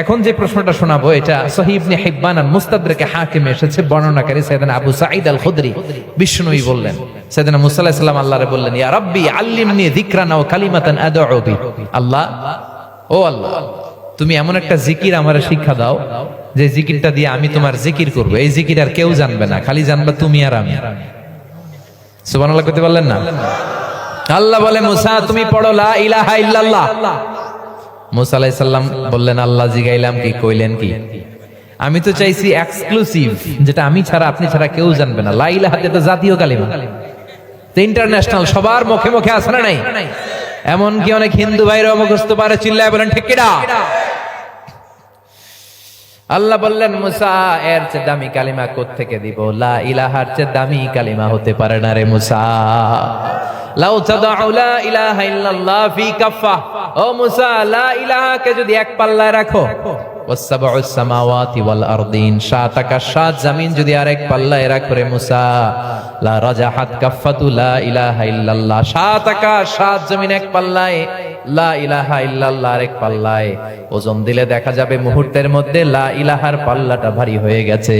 এখন যে প্রশ্নটা শোনাবো এটা সহিহ ইবনে হিব্বান আর মুস্তাদরাক হাকিমে এসেছে। বর্ণনাকারী সাইয়েদনা আবু সাঈদ আল খুদরি বিশ্বনবী বললেন, সাইয়েদনা মুসা আলাইহিস সালাম আল্লাহরে বললেন, ইয়া রাব্বি আল্লিমনি যিকরান ওয়া কালিমাতান আদউ বি। আল্লাহ, ও আল্লাহ, তুমি এমন একটা জিকির আমারে শিক্ষা দাও যে জিকিরটা দিয়ে আমি তোমার জিকির করব। এই জিকির আর কেউ জানবে না, খালি জানবা তুমি আর আমি। সুবহানাল্লাহ কইতে পারলেন না? আল্লাহ বলে, মুসা তুমি পড়ো লা ইলাহা ইল্লাল্লাহ। মুসা আলাইহিস সালাম বললেন, আল্লাহ জিগাইলাম কি, কইলেন কি? আমি তো চাইছি এক্সক্লুসিভ, যেটা আমি ছাড়া আপনি ছাড়া কেউ জানবে না। লা ইলাহা এটা জাতীয় কালিমা, ইন্টারন্যাশনাল, সবার মুখে মুখে আছে না নাই? এমন কি অনেক হিন্দু ভাইরাও মুখস্থ পারে, চিল্লায় বলেন ঠিক কিনা? আল্লাহ বললেন, মুসা এর চেয়ে দামি কালিমা কোত্থেকে দিব? লা ইলাহার চেয়ে দামি কালিমা হতে পারে না রে মুসা। লাউ তাদাউ লা ইলাহা ইল্লাল্লাহ ফি কাফা, ও মুসা লা ইলাহাকে যদি এক পাল্লায় রাখো, ওয়াসসাবউস সামাওয়াতি ওয়াল আরদিন, সাত আকাশ সাত জমিন যদি আরেক পাল্লায় রাখো রে মুসা, লা রাজাহাত কাফাতু লা ইলাহা ইল্লাল্লাহ, সাত আকাশ সাত জমিন এক পাল্লায়, লা ইলাহা ইল্লাল্লাহ আরেক পাল্লায়, ওজন দিলে দেখা যাবে মুহূর্তের মধ্যে লা ইলাহার পাল্লাটা ভারী হয়ে গেছে।